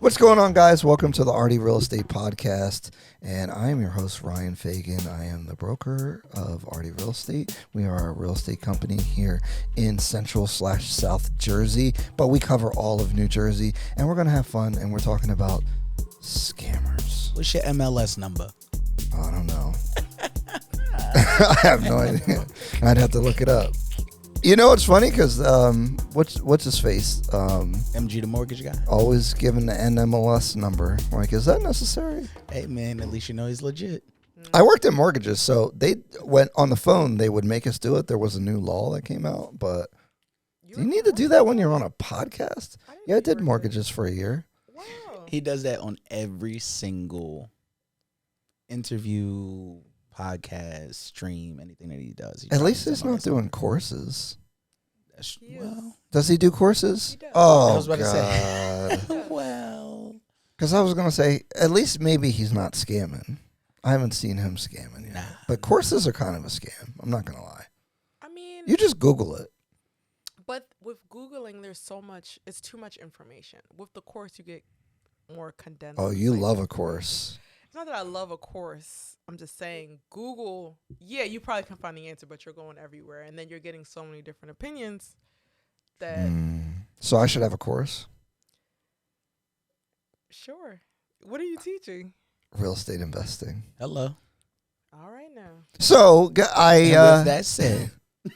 What's going on, guys? Welcome to the Ardhi Real Estate Podcast, and I am your host, Ryan Fagan. I am the broker of Ardhi Real Estate. We are a real estate company here in Central/South Jersey, but we cover all of New Jersey, and we're going to have fun, and we're talking about scammers. What's your MLS number? I don't know. I have no idea. I'd have to look it up. You know, it's funny because what's his face? MG, the mortgage guy. Always giving the NMLS number. Like, is that necessary? Hey, man, at least you know he's legit. I worked in mortgages, so they went on the phone. They would make us do it. There was a new law that came out, but do you need to do that when you're on a podcast? Yeah, I did mortgages for a year. Wow. He does that on every single interview, podcast, stream, anything that he does. At least he's not doing courses. Well, Does he do courses? He does. Oh, I was about to God. say. Well, Because I was going to say, at least maybe he's not scamming. I haven't seen him scamming yet. Nah. But courses are kind of a scam. I'm not going to lie. I mean, You just Google it. but with Googling, there's so much, it's too much information. With the course, you get more condensed. Oh, you like- love a course. It's not that I love a course. I'm just saying Google, yeah, you probably can find the answer, but you're going everywhere. And then you're getting so many different opinions that, So I should have a course? sure. What are you teaching? Real estate investing. hello. All right now. So, And I... with that said,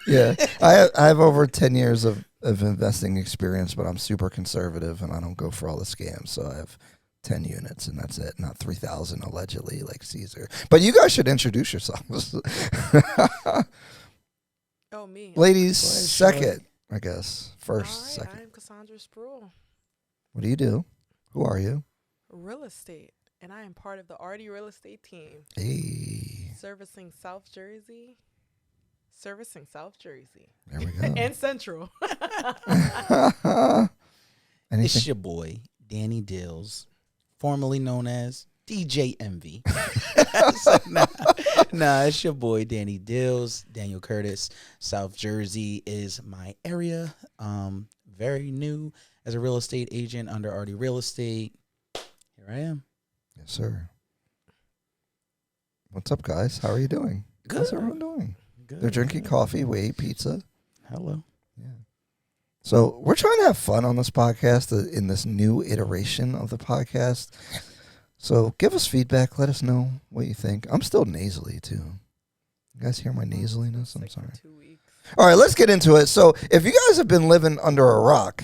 Yeah, I have over 10 years of investing experience, but I'm super conservative and I don't go for all the scams. So I have 10 units and that's it, not 3,000 allegedly like Caesar. But you guys should introduce yourselves. Oh, me. Ladies, Go ahead, second, I guess. First, All right, second. I'm Cassandra Spruill, What do you do? Who are you? real estate, and I am part of the Ardhi Real Estate team, Hey, servicing South Jersey. there we go. And Central. it's Anything? your boy, Danny Dills, formerly known as DJ Envy. Nah, it's your boy, Danny Dills, Daniel Curtis. South Jersey is my area. Very new as a real estate agent under Ardhi Real Estate. Here I am. Yes, sir. What's up, guys? How are you doing? How's everyone doing? Good. They're drinking coffee. We ate pizza. Hello. Yeah. So we're trying to have fun on this podcast in this new iteration of the podcast. So give us feedback. Let us know what you think. I'm still nasally too. You guys hear my nasaliness? I'm Sick for sorry. 2 weeks. All right, let's get into it. So if you guys have been living under a rock,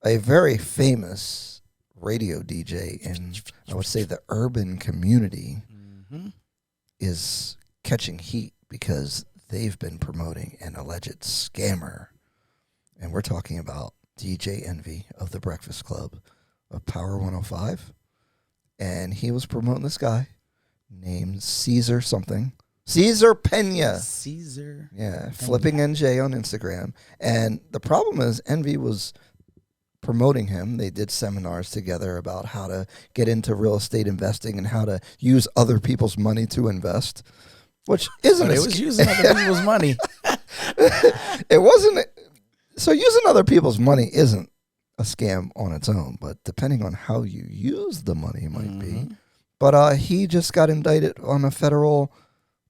a very famous radio DJ in, I would say, the urban community Mm-hmm. is catching heat because they've been promoting an alleged scammer. And we're talking about DJ Envy of the Breakfast Club of Power 105. And he was promoting this guy named Caesar something. Caesar Pena. Caesar. Yeah, FlippingNJ on Instagram. And the problem is Envy was promoting him. They did seminars together about how to get into real estate investing and how to use other people's money to invest, which isn't But a it was using other people's money. it wasn't. So using other people's money isn't a scam on its own, but depending on how you use the money might be. But he just got indicted on a federal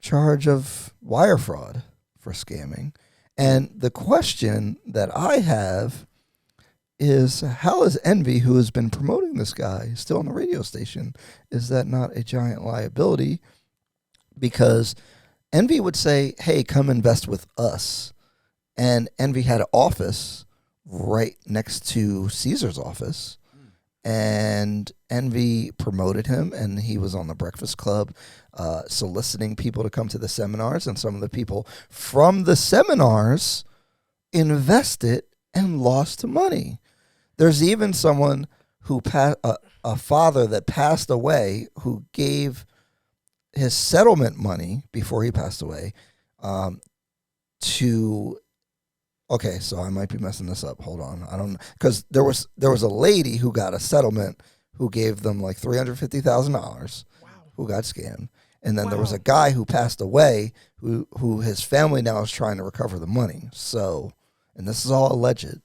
charge of wire fraud for scamming. And the question that I have is, how is Envy, who has been promoting this guy, still on the radio station? Is that not a giant liability? Because Envy would say, hey, come invest with us. And Envy had an office right next to Caesar's office. And Envy promoted him, and he was on the Breakfast Club soliciting people to come to the seminars. And some of the people from the seminars invested and lost money. There's even someone who a father that passed away who gave his settlement money before he passed away to. Okay, so I might be messing this up. Hold on, I don't, because there was a lady who got a settlement who gave them like $350,000. Wow. Who got scammed, and then there was Wow. a guy who passed away who his family now is trying to recover the money. So, and this is all alleged,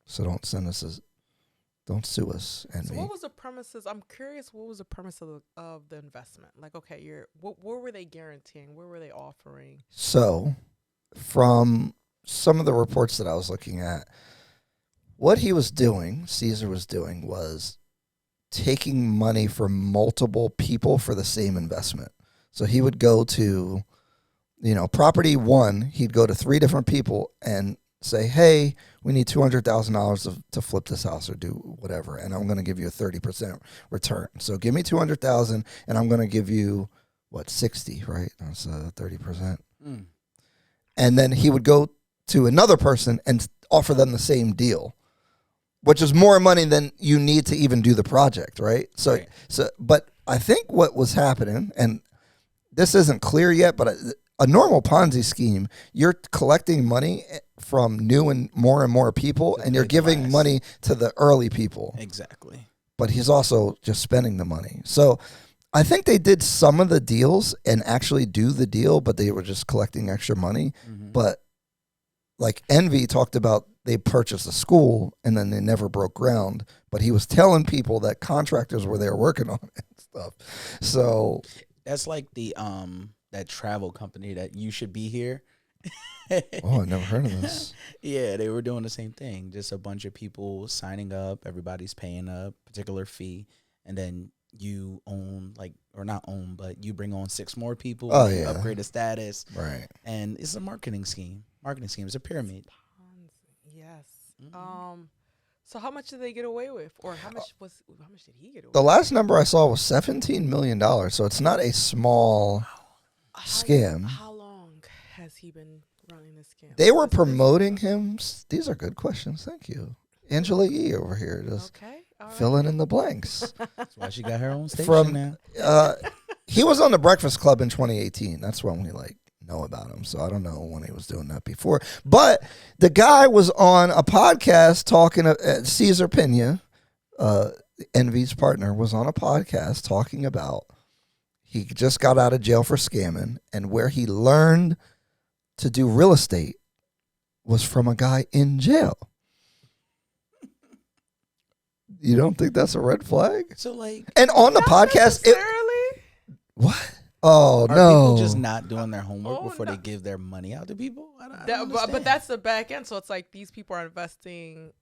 so don't send us Don't sue us, So Envy. what was the premises? I'm curious. What was the premise of the investment? Like, okay, what were they guaranteeing? What were they offering? So, from some of the reports that I was looking at, what he was doing, Caesar was doing, was taking money from multiple people for the same investment. So he would go to, property one, he'd go to 3 different people and say, hey, we need $200,000 to flip this house or do whatever, and I'm going to give you a 30% return. So give me $200,000, and I'm going to give you, 60, right? That's 30%. And then he would go to another person and offer them the same deal, which is more money than you need to even do the project, right? Right. But I think what was happening, and this isn't clear yet, but a normal Ponzi scheme, you're collecting money from new and more people, and you're giving class. money to the early people. Exactly. But he's also just spending the money. So I think they did some of the deals and actually do the deal, but they were just collecting extra money. But like Envy talked about, they purchased a school and then they never broke ground. But he was telling people that contractors were there working on it and stuff. So That's like the that travel company that you should be here. oh, I never heard of this. Yeah, they were doing the same thing. Just a bunch of people signing up. Everybody's paying a particular fee, and then you own, or not own, but you bring on 6 more people. Oh, you yeah. upgrade the status, Right. and it's a marketing scheme. It's a pyramid. Yes. So how much did they get away with, or how much did he get away? The last number I saw was $17 million. So it's not a small scam. How long has he been running this scam? They were promoting him. These are good questions. Thank you. Angela E. over here just Okay. All right. filling in the blanks. That's why she got her own station From now. he was on the Breakfast Club in 2018. That's when we know about him. So I don't know when he was doing that before. But the guy was on a podcast talking. Cesar Pena, Envy's partner, was on a podcast talking about he just got out of jail for scamming, and where he learned to do real estate was from a guy in jail. You don't think that's a red flag? So And on the podcast, necessarily. what? Oh, are no. people just not doing their homework Oh, before no. they give their money out to people? I don't But understand. that's the back end. So it's like these people are investing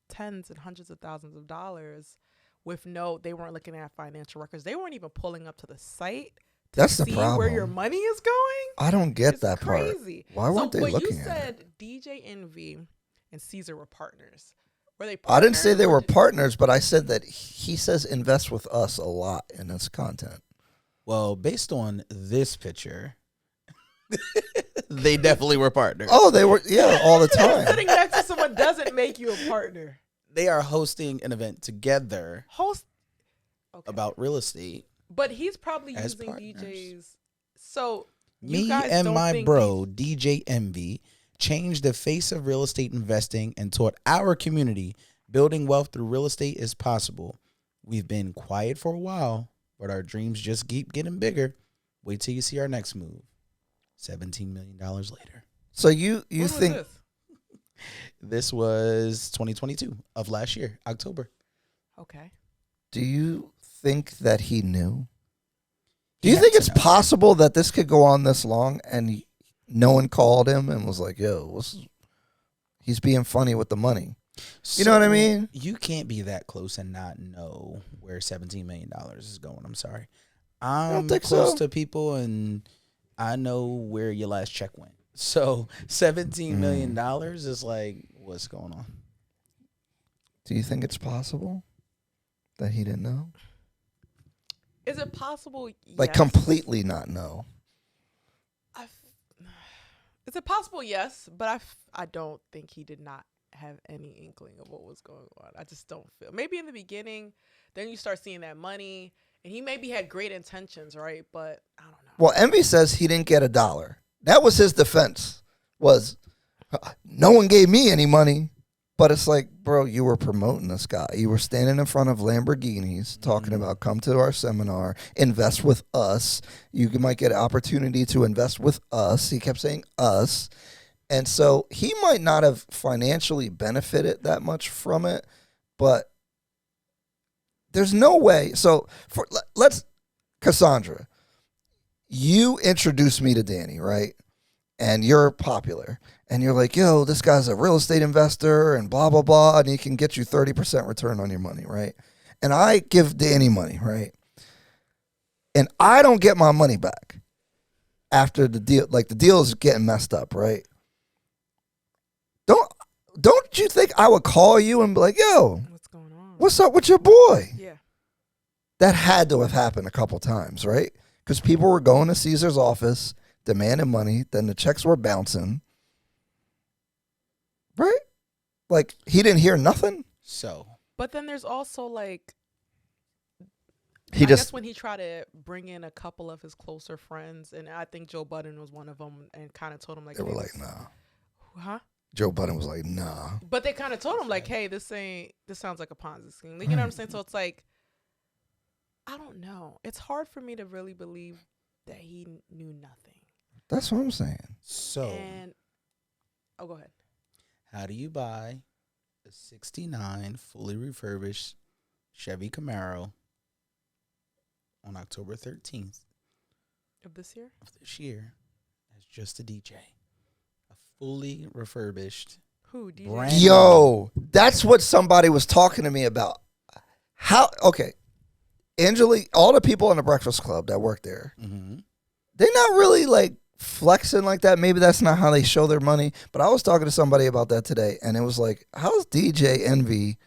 tens and hundreds of thousands of dollars with they weren't looking at financial records. They weren't even pulling up to the site to That's the see where your problem. money is going. I don't get It's that part. crazy. Why weren't they but looking you at said it? DJ Envy and Caesar were partners. Were they I didn't say partners, they or were did- partners, but I said that he says invest with us a lot in his content. Well, based on this picture, they definitely were partners. Oh, they were, yeah, all the time. Sitting next to someone doesn't make you a partner. They are hosting an event together Host about real estate. but he's probably as using partners. DJs. So you Me guys and don't my think bro, DJ Envy, changed the face of real estate investing and taught our community building wealth through real estate is possible. We've been quiet for a while, but our dreams just keep getting bigger. Wait till you see our next move. $17 million later. So you When was think this? This was 2022 of last year, October. Okay. do you think that he knew? Do He you had think to it's know. possible that this could go on this long and no one called him and was like, yo, he's being funny with the money? You know what I mean? You can't be that close and not know where $17 million is going. I'm sorry. I'm think close so. to people and I know where your last check went. So $17 million is like, what's going on? Do you think it's possible that he didn't know? Is it possible? Like Yes. completely not know? Is it possible? Yes, but I don't think he did not have any inkling of what was going on. I just don't feel. Maybe in the beginning, then you start seeing that money, and he maybe had great intentions, right? But I don't know. Well, Envy says he didn't get $1. That was his defense. Was no one gave me any money. But it's like, bro, you were promoting this guy. You were standing in front of Lamborghinis talking about come to our seminar, invest with us. You might get an opportunity to invest with us. He kept saying us. And so he might not have financially benefited that much from it. But there's no way. So let's, Cassandra, you introduced me to Danny, right? And you're popular. And you're like, yo, this guy's a real estate investor and blah, blah, blah. And he can get you 30% return on your money, right? And I give Danny money, right? And I don't get my money back after the deal. Like, the deal is getting messed up, right? Don't you think I would call you and be like, yo, What's going on? what's up with your boy? Yeah. That had to have happened a couple times, right? Because people were going to Caesar's office, demanding money, then the checks were bouncing. Right? Like, he didn't hear nothing. So, But then there's also like, He I just, guess when he tried to bring in a couple of his closer friends, and I think Joe Budden was one of them, and kind of told him like, they were hey, like, nah. huh? Joe Budden was like, nah. But they kind of told him like, hey, this sounds like a Ponzi scheme. Like, you know what I'm saying? So it's like, I don't know. It's hard for me to really believe that he knew nothing. That's what I'm saying. so And go ahead. how do you buy a 69 fully refurbished Chevy Camaro on October 13th Of this year? of this year as just a DJ? A fully refurbished. Who? DJ? Brand- Yo, that's what somebody was talking to me about. How, okay. Angelique, all the people in the Breakfast Club that work there, Mm-hmm. they're not really like flexing like that. Maybe that's not how they show their money. But I was talking to somebody about that today, and it was like, how's DJ Envy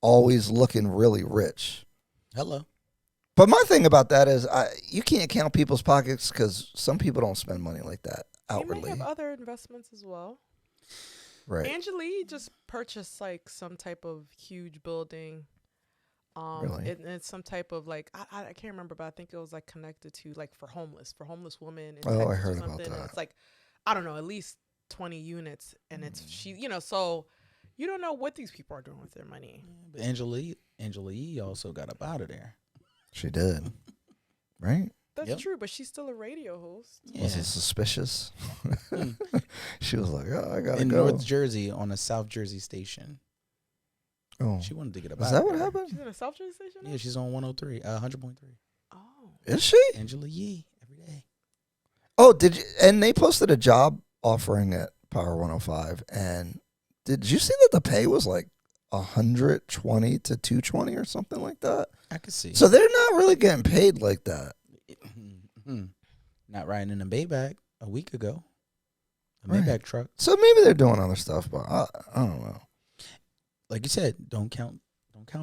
always looking really rich? Hello. But my thing about that is, you can't count people's pockets because some people don't spend money like that He may outwardly. have other investments as well. Right. Angelique just purchased like some type of huge building. Really? It's some type of like I can't remember, but I think it was like connected to like for homeless women. In Oh, I Texas or heard about something, and that. it's like, I don't know, at least 20 units, and it's so you don't know what these people are doing with their money. But Angelique also got up out of there. She did. Right? That's Yep. true, but she's still a radio host. Yeah. Was it suspicious? She was like, oh, I gotta In go. North Jersey on a South Jersey station. Oh, She wanted to get up is out that of what there. happened? She's in a South Jersey station. Yeah, she's on 103, 100.3. Oh, Is she? Angela Yee every day. Oh, did you? And they posted a job offering at Power 105. And did you see that the pay was like 120 to 220 or something like that? I could see. So they're not really getting paid like that. Not riding in a Maybach a week ago. A Right. Maybach truck. So maybe they're doing other stuff, but I don't know. Like you said, don't count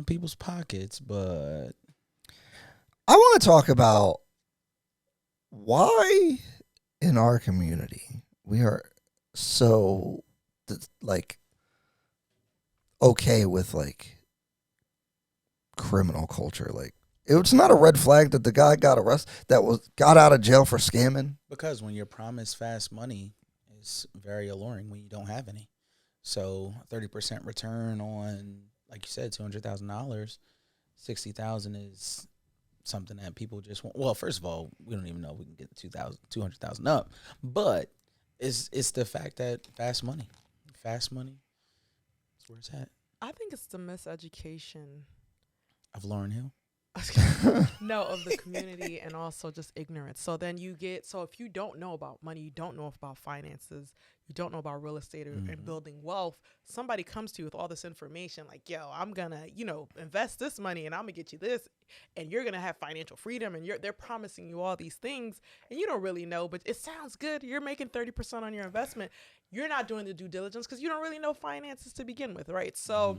people's pockets, but I want to talk about why in our community we are so like okay with like criminal culture. Like, it's not a red flag that the guy got arrested, got out of jail for scamming. because when you're promised fast money, it's very alluring when you don't have any. So 30% return on, like you said, $200,000, $60,000 is something that people just want. Well, first of all, we don't even know if we can get 200,000 up, but it's the fact that fast money, that's where it's at. I think it's the miseducation. Of Lauryn Hill. No, of the community, and also just ignorance. So then if you don't know about money, you don't know about finances, you don't know about real estate and building wealth, somebody comes to you with all this information like, yo, I'm gonna, invest this money and I'm gonna get you this, and you're gonna have financial freedom, and they're promising you all these things, and you don't really know, but it sounds good. You're making 30% on your investment. You're not doing the due diligence because you don't really know finances to begin with, right? So,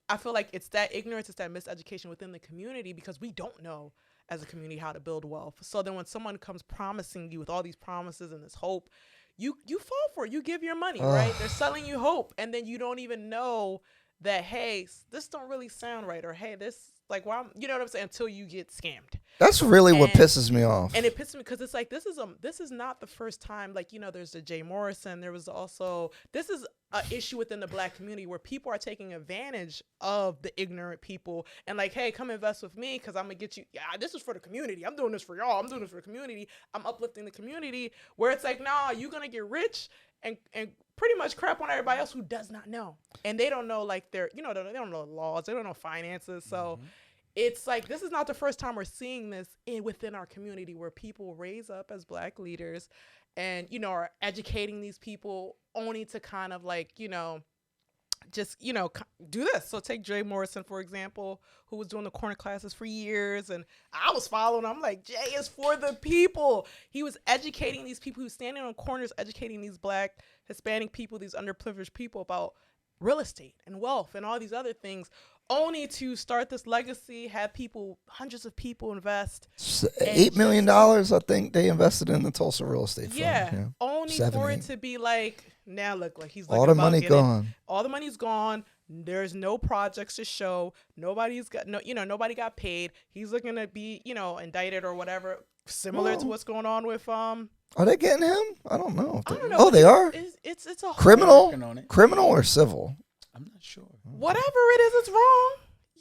I feel like it's that ignorance, it's that miseducation within the community, because we don't know as a community how to build wealth. So then when someone comes promising you with all these promises and this hope, you fall for it. You give your money, right? They're selling you hope, and then you don't even know that, hey, this don't really sound right, or hey, this Like, why? You know what I'm saying? Until you get scammed. That's really what And- pisses me off. And it pisses me because it's like this is not the first time. Like, there's the Jay Morrison. There was also this is an issue within the black community where people are taking advantage of the ignorant people and like, hey, come invest with me because I'm gonna get you. Yeah, this is for the community. I'm doing this for y'all. I'm doing this for the community. I'm uplifting the community. Where it's like, nah, you're gonna get rich and pretty much crap on everybody else who does not know, and they don't know like they don't know laws. They don't know finances. So. It's like this is not the first time we're seeing this within our community where people raise up as black leaders and, are educating these people only to kind of like, just, do this. So take Jay Morrison, for example, who was doing the corner classes for years. And I was following him. I'm like, Jay is for the people. He was educating these people who standing on corners, educating these black, Hispanic people, these underprivileged people about real estate and wealth and all these other things, only to start this legacy, have people, hundreds of people invest. $8 million, I think they invested in the Tulsa real estate fund. Yeah, only 7, for 8. it to be like, now look, like he's all the money gone. All the money's gone. There's no projects to show. Nobody's got nobody got paid. He's looking to be, indicted or whatever, similar to what's going on with Are they getting him? I don't know. I don't know. Oh, they are? It's a whole Criminal or civil? I'm not sure. Whatever it is, it's wrong.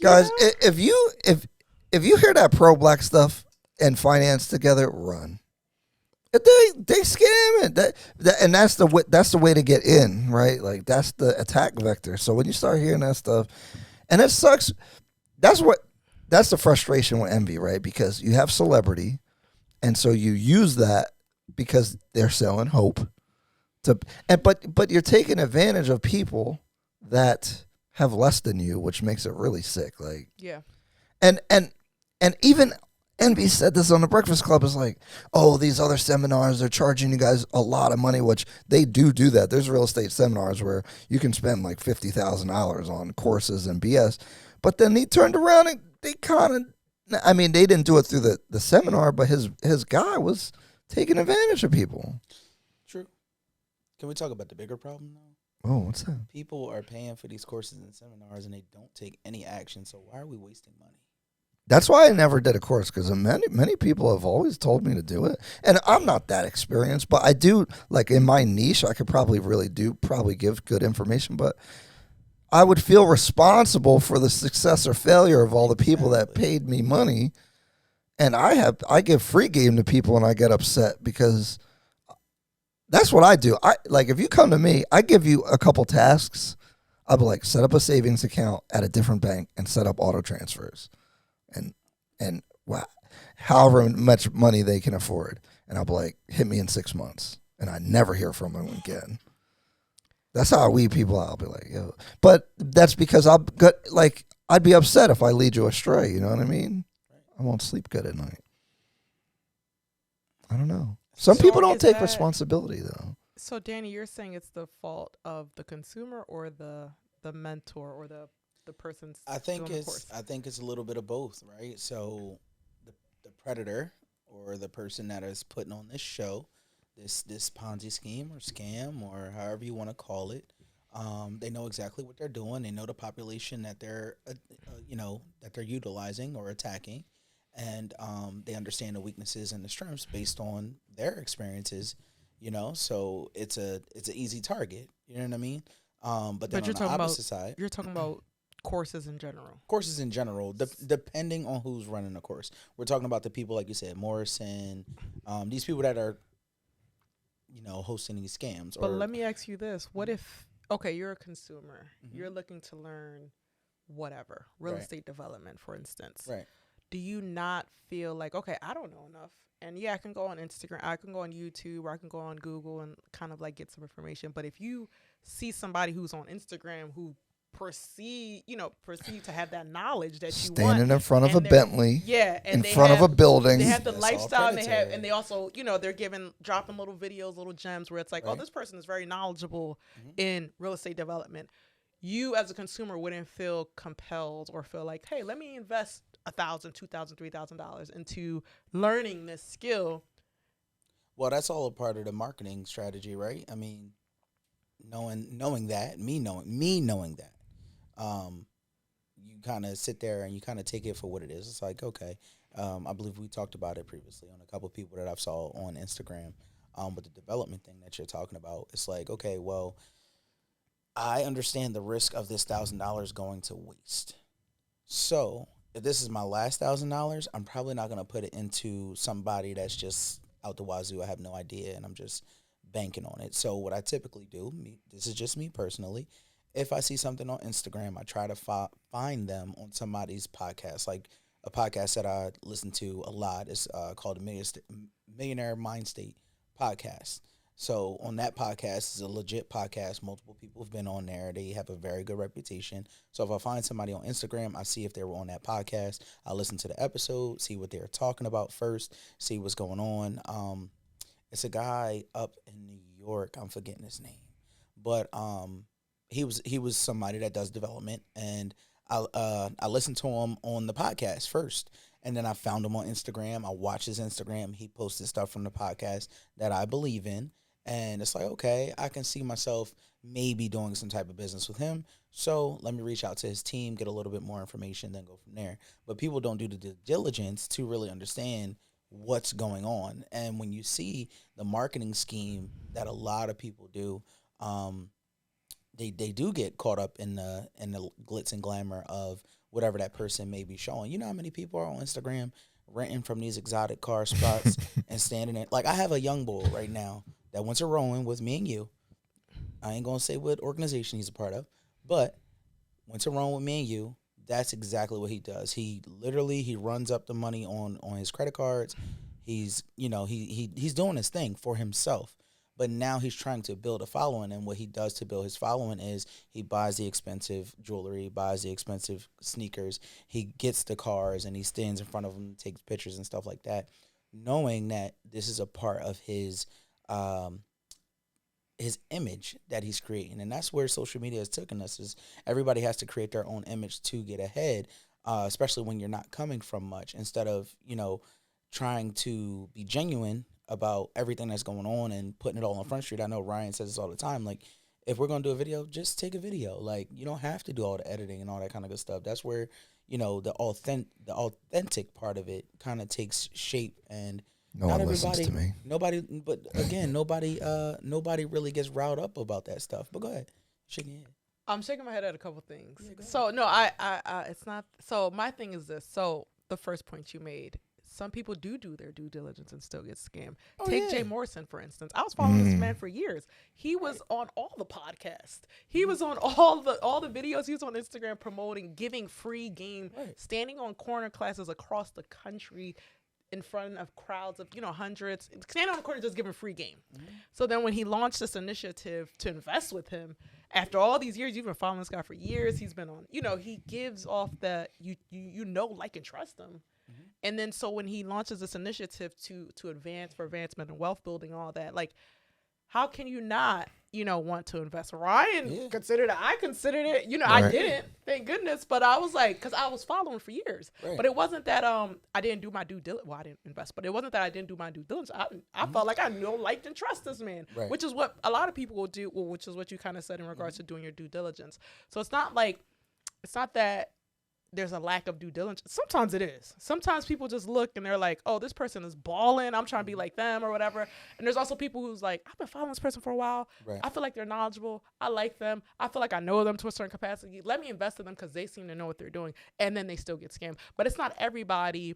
Guys, if you hear that pro-black stuff and finance together, run. They scam it. And that's the way to get in, right? Like that's the attack vector. So when you start hearing that stuff, and it sucks. That's the frustration with envy, right? Because you have celebrity, and so you use that because they're selling hope. But you're taking advantage of people that have less than you, which makes it really sick. Like, yeah, and even Envy said this on the Breakfast Club. Is like, oh, these other seminars are charging you guys a lot of money, which they do that. There's real estate seminars where you can spend like $50,000 on courses and BS. But then he turned around and they kind of, I mean, they didn't do it through the seminar, but his guy was taking advantage of people. True. Can we talk about the bigger problem though? Oh, what's that? People are paying for these courses and seminars, and they don't take any action. So why are we wasting money? That's why I never did a course, because many people have always told me to do it. And I'm not that experienced, but I do, like in my niche, I could probably give good information, but I would feel responsible for the success or failure of all the people that paid me money. And I give free game to people and I get upset because that's what I do. If you come to me, I give you a couple tasks. I'll be like, set up a savings account at a different bank and set up auto transfers. And however much money they can afford. And I'll be like, hit me in 6 months. And I never hear from them again. That's how I weed people out. I'll be like, yo. But that's because I'd be upset if I lead you astray. You know what I mean? I won't sleep good at night. I don't know. Some people don't take responsibility, though. So, Danny, you're saying it's the fault of the consumer or the mentor or the person's doing the course? I think it's a little bit of both, right? So the predator or the person that is putting on this show, this Ponzi scheme or scam or however you want to call it, they know exactly what they're doing. They know the population that they're that they're utilizing or attacking, and they understand the weaknesses and the strengths based on their experiences. So it's an easy target. You know what I mean? But then on the opposite side, you're talking about courses in general. Courses in general, depending on who's running the course. We're talking about the people, like you said, Morrison, these people that are, hosting these scams. But let me ask you this. What if, you're a consumer. Mm-hmm. You're looking to learn whatever, real estate development, for instance. Right. Do you not feel like, I don't know enough? And yeah, I can go on Instagram, I can go on YouTube, or I can go on Google and kind of like get some information. But if you see somebody who's on Instagram who perceive to have that knowledge that you want. Standing in front of a Bentley. Yeah. And in front of a building. They have the lifestyle and they also, they're dropping little videos, little gems where it's like, this person is very knowledgeable in real estate development. You as a consumer wouldn't feel compelled or feel like, hey, let me invest $1,000, $2,000, $3,000 into learning this skill. Well, that's all a part of the marketing strategy, right? I mean, knowing that, me knowing that, kind of sit there and you kind of take it for what it is. It's like, okay, I believe we talked about it previously on a couple of people that I've saw on Instagram. With the development thing that you're talking about, it's like, okay, well, I understand the risk of this $1,000 going to waste. So if this is my last $1,000, I'm probably not going to put it into somebody that's just out the wazoo. I have no idea, and I'm just banking on it. So what I typically do, this is just me personally, if I see something on Instagram, I try to find them on somebody's podcast. Like a podcast that I listen to a lot is called the Millionaire Mind State podcast. So on that podcast, it's a legit podcast. Multiple people have been on there. They have a very good reputation. So if I find somebody on Instagram, I see if they were on that podcast. I listen to the episode, see what they're talking about first, see what's going on. It's a guy up in New York. I'm forgetting his name, but he was somebody that does development, and I listened to him on the podcast first. And then I found him on Instagram. I watched his Instagram. He posted stuff from the podcast that I believe in. And it's like, okay, I can see myself maybe doing some type of business with him. So let me reach out to his team, get a little bit more information, then go from there. But people don't do the due diligence to really understand what's going on. And when you see the marketing scheme that a lot of people do, they do get caught up in the glitz and glamour of whatever that person may be showing. You know how many people are on Instagram renting from these exotic car spots and standing in. Like, I have a young boy right now that went to rowing with me and you. I ain't going to say what organization he's a part of, but went to rowing with me and you. That's exactly what he does. He runs up the money on his credit cards. He's doing his thing for himself. But now he's trying to build a following, and what he does to build his following is he buys the expensive jewelry, buys the expensive sneakers, he gets the cars, and he stands in front of them, takes pictures and stuff like that, knowing that this is a part of his image that he's creating. And that's where social media has taken us, is everybody has to create their own image to get ahead, especially when you're not coming from much, instead of, trying to be genuine about everything that's going on and putting it all on Front Street. I know Ryan says this all the time. Like, if we're going to do a video, just take a video. Like, you don't have to do all the editing and all that kind of good stuff. That's where, the authentic part of it kind of takes shape. And no one listens to me. Nobody really gets riled up about that stuff. But go ahead. Shake your head. I'm shaking my head at a couple things. Yeah, so no, it's not. So my thing is this. So the first point you made, some people do their due diligence and still get scammed. Take Jay Morrison, for instance. I was following this man for years. He was on all the podcasts. He was on all the videos. He was on Instagram promoting, giving free game, standing on corner classes across the country in front of crowds of, hundreds, standing on the corner just giving free game. So then when he launched this initiative to invest with him, after all these years, you've been following this guy for years. He's been on, he gives off that like and trust him. And then so when he launches this initiative to advancement and wealth building, all that, like, how can you not, want to invest? Ryan considered it. I considered it. I didn't, thank goodness. But I was like, because I was following for years. Right. But it wasn't that I didn't do my due diligence. Well, I didn't invest, but it wasn't that I didn't do my due diligence. I felt like I liked and trust this man, which is what a lot of people will do. Well, which is what you kind of said in regards to doing your due diligence. So it's not that there's a lack of due diligence. Sometimes it is. Sometimes people just look and they're like, oh, this person is balling. I'm trying to be like them or whatever. And there's also people who's like, I've been following this person for a while. Right. I feel like they're knowledgeable. I like them. I feel like I know them to a certain capacity. Let me invest in them because they seem to know what they're doing. And then they still get scammed. But it's not everybody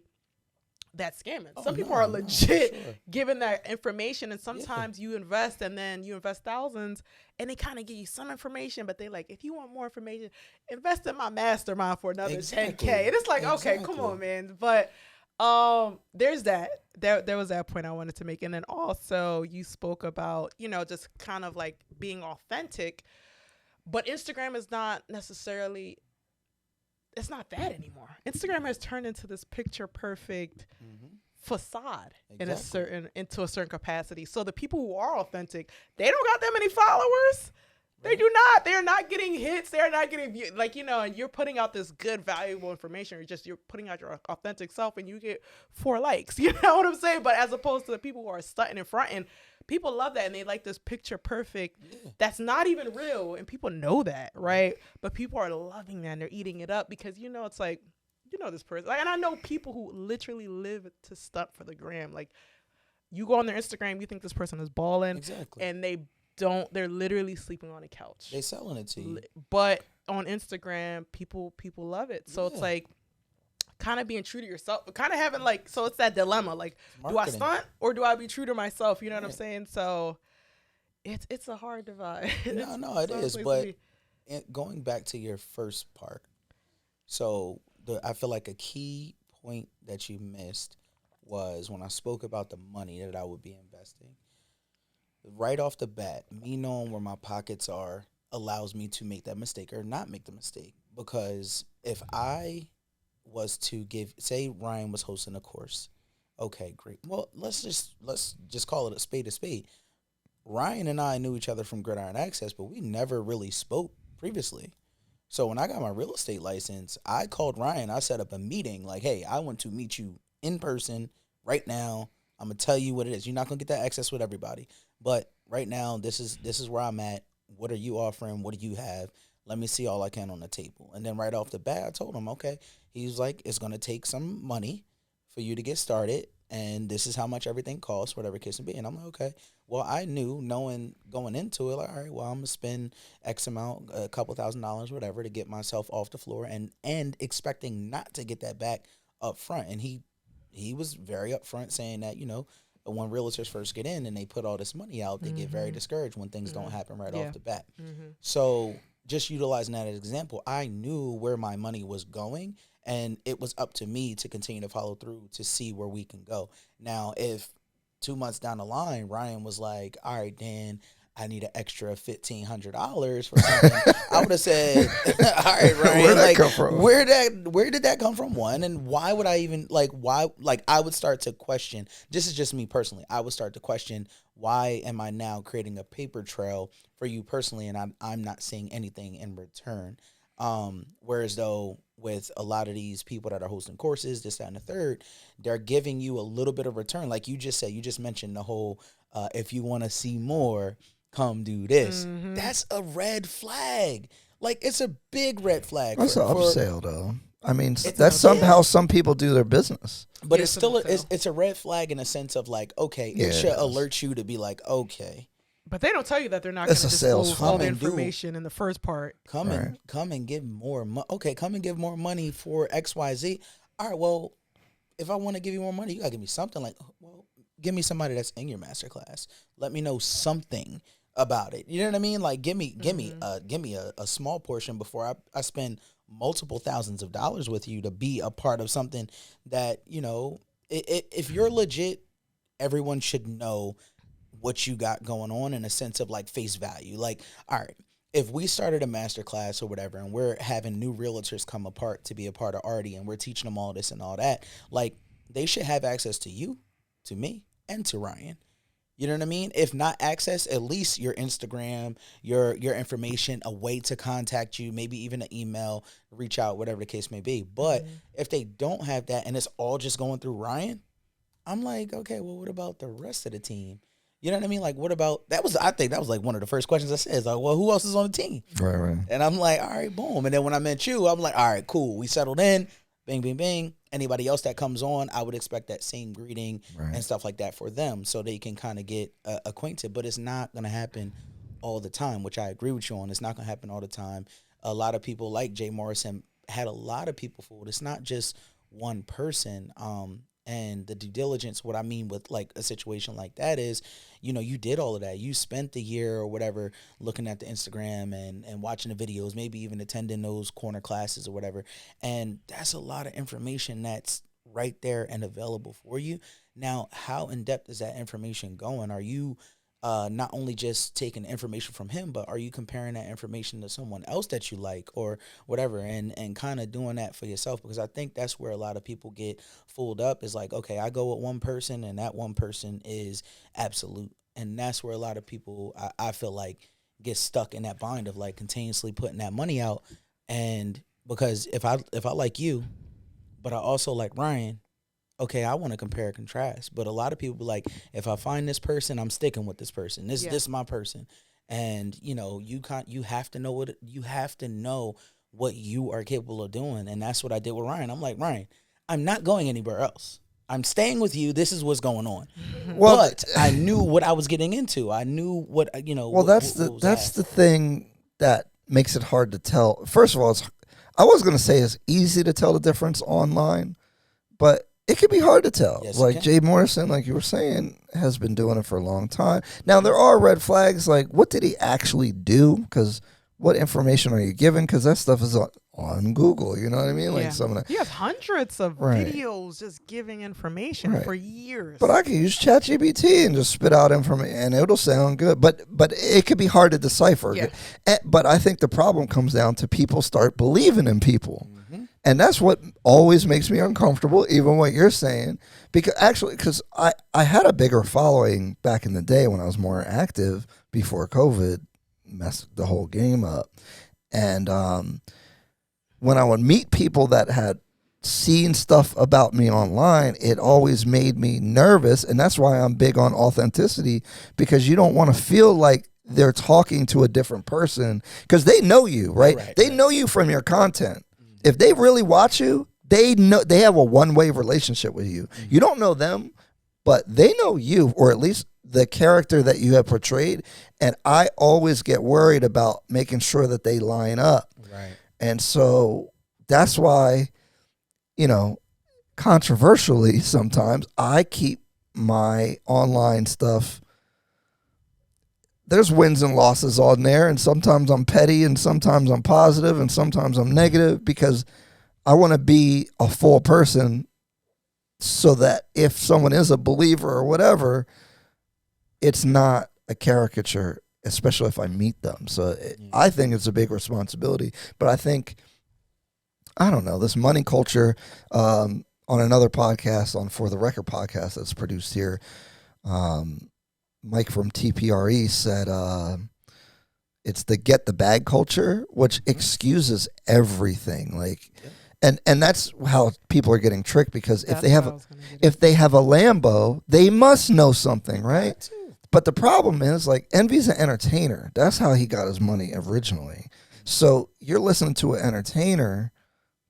that's scamming. Some people are legit giving that information, and sometimes you invest and then you invest thousands and they kind of give you some information, but they like, if you want more information, invest in my mastermind for another 10K. And it's like, okay, come on, man. But there's that. There was that point I wanted to make. And then also you spoke about, just kind of like being authentic, but Instagram is not necessarily, it's not that anymore. Instagram has turned into this picture perfect facade into a certain capacity. So the people who are authentic, they don't got that many followers, They do not. They're not getting hits. They're not getting and you're putting out this good, valuable information. You're putting out your authentic self, and you get 4 likes. You know what I'm saying? But as opposed to the people who are stunting and fronting, people love that, and they like this picture perfect. Yeah. That's not even real, and people know that, right? But people are loving that, and they're eating it up because it's like, this person. And I know people who literally live to stunt for the gram. Like, you go on their Instagram, you think this person is balling, exactly, and they're literally sleeping on a couch. They selling it to you. But on Instagram, people love it. So it's like kind of being true to yourself, but kind of having so it's that dilemma. Like, do I stunt or do I be true to myself? You know what I'm saying? So it's a hard divide. No, it is. But going back to your first part, so I feel like a key point that you missed was when I spoke about the money that I would be investing. Right off the bat, me knowing where my pockets are allows me to make that mistake or not make the mistake. Because if I was to say Ryan was hosting a course, okay, great. Well, let's just call it a spade. Ryan and I knew each other from Gridiron Access, but we never really spoke previously. So when I got my real estate license, I called Ryan. I set up a meeting like, hey, I want to meet you in person right now. I'm going to tell you what it is. You're not going to get that access with everybody. But right now, this is where I'm at. What are you offering? What do you have? Let me see all I can on the table. And then right off the bat, I told him, okay. He's like, it's going to take some money for you to get started. And this is how much everything costs, whatever case may be. And I'm like, okay. Well, I knew, going into it, like, all right, well, I'm going to spend X amount, a couple $1,000s, whatever, to get myself off the floor and expecting not to get that back up front. And he was very upfront saying that, when realtors first get in and they put all this money out, they get very discouraged when things don't happen right off the bat. So just utilizing that as an example, I knew where my money was going, and it was up to me to continue to follow through to see where we can go. Now, if 2 months down the line, Ryan was like, all right, Dan, I need an extra $1,500 for something, I would have said, all right, Ryan, where'd that come from? Where did that come from? One, and why would I even I would start to question, this is just me personally, I would start to question, why am I now creating a paper trail for you personally, and I'm not seeing anything in return? Whereas though with a lot of these people that are hosting courses, this, that, and the third, they're giving you a little bit of return. Like you just said, you just mentioned the whole, if you want to see more, come do this. That's a red flag. Like, it's a big red flag. That's an upsell, though. I mean, that's somehow some people do their business. But it's still it's a red flag in a sense of like, okay, it should alert you to be like, okay. But they don't tell you that they're not going to disclose all the information in the first part. Come and give more money. Okay, come and give more money for XYZ. All right, well, if I want to give you more money, you got to give me something. Like, well, give me somebody that's in your masterclass. Let me know something about it. You know what I mean? Like, give me a small portion before I spend multiple thousands of dollars with you to be a part of something that, if you're legit, everyone should know what you got going on in a sense of like face value. Like, all right, if we started a masterclass or whatever, and we're having new realtors come apart to be a part of Ardhi, and we're teaching them all this and all that, like, they should have access to you, to me, and to Ryan. You know what I mean? If not access, at least your Instagram, your information, a way to contact you, maybe even an email, reach out, whatever the case may be. But if they don't have that and it's all just going through Ryan, I'm like, okay, well, what about the rest of the team? You know what I mean? Like, what about, I think that was like one of the first questions I said. It's like, well, who else is on the team? Right. And I'm like, all right, boom. And then when I met you, I'm like, all right, cool. We settled in. Bing, bing, bing. Anybody else that comes on, I would expect that same greeting and stuff like that for them so they can kind of get acquainted. But it's not going to happen all the time, which I agree with you on. It's not going to happen all the time. A lot of people like Jay Morrison had a lot of people fooled. It's not just one person. And the due diligence, what I mean with like a situation like that is, you did all of that. You spent the year or whatever looking at the Instagram and watching the videos, maybe even attending those corner classes or whatever. And that's a lot of information that's right there and available for you. Now, how in depth is that information going? Are you not only just taking information from him, but are you comparing that information to someone else that you like or whatever, and kind of doing that for yourself? Because I think that's where a lot of people get fooled up, is like, okay, I go with one person and that one person is absolute. And that's where a lot of people, I feel like, get stuck in that bind of like continuously putting that money out. And because if I like you, but I also like Ryan, okay, I want to compare and contrast. But a lot of people be like, if I find this person, I'm sticking with this person. This is my person. And you know, you have to know what you are capable of doing. And that's what I did with Ryan. I'm like, Ryan, I'm not going anywhere else. I'm staying with you. This is what's going on. Well, but I knew what I was getting into. I knew what, you know. Well, that's the thing that makes it hard to tell. First of all, I was going to say it's easy to tell the difference online, but it can be hard to tell. Yes, like Jay Morrison, like you were saying, has been doing it for a long time. Now, there are red flags. Like, what did he actually do? Because what information are you giving? Because that stuff is on Google. You know what I mean? Like some of that. He has hundreds of videos just giving information for years. But I can use ChatGPT and just spit out information, and it'll sound good. But it could be hard to decipher. Yeah. But I think the problem comes down to people start believing in people. Mm-hmm. And that's what always makes me uncomfortable, even what you're saying. Because I had a bigger following back in the day when I was more active before COVID messed the whole game up. And when I would meet people that had seen stuff about me online, it always made me nervous. And that's why I'm big on authenticity, because you don't want to feel like they're talking to a different person, because they know you, right? They know you from your content. If they really watch you, they know they have a one-way relationship with you. Mm-hmm. You don't know them, but they know you, or at least the character that you have portrayed. And I always get worried about making sure that they line up. Right. And so that's why, you know, controversially sometimes I keep my online stuff. There's wins and losses on there, and sometimes I'm petty, and sometimes I'm positive, and sometimes I'm negative, because I want to be a full person, so that if someone is a believer or whatever, it's not a caricature, especially if I meet them. So I think it's a big responsibility. But I think, I don't know, this money culture, on another podcast, on For the Record podcast that's produced here, Mike from TPRE said it's the get the bag culture, which excuses everything. Like, and that's how people are getting tricked, because if they have a Lambo, they must know something, right? But the problem is, like, Envy's an entertainer. That's how he got his money originally. So you're listening to an entertainer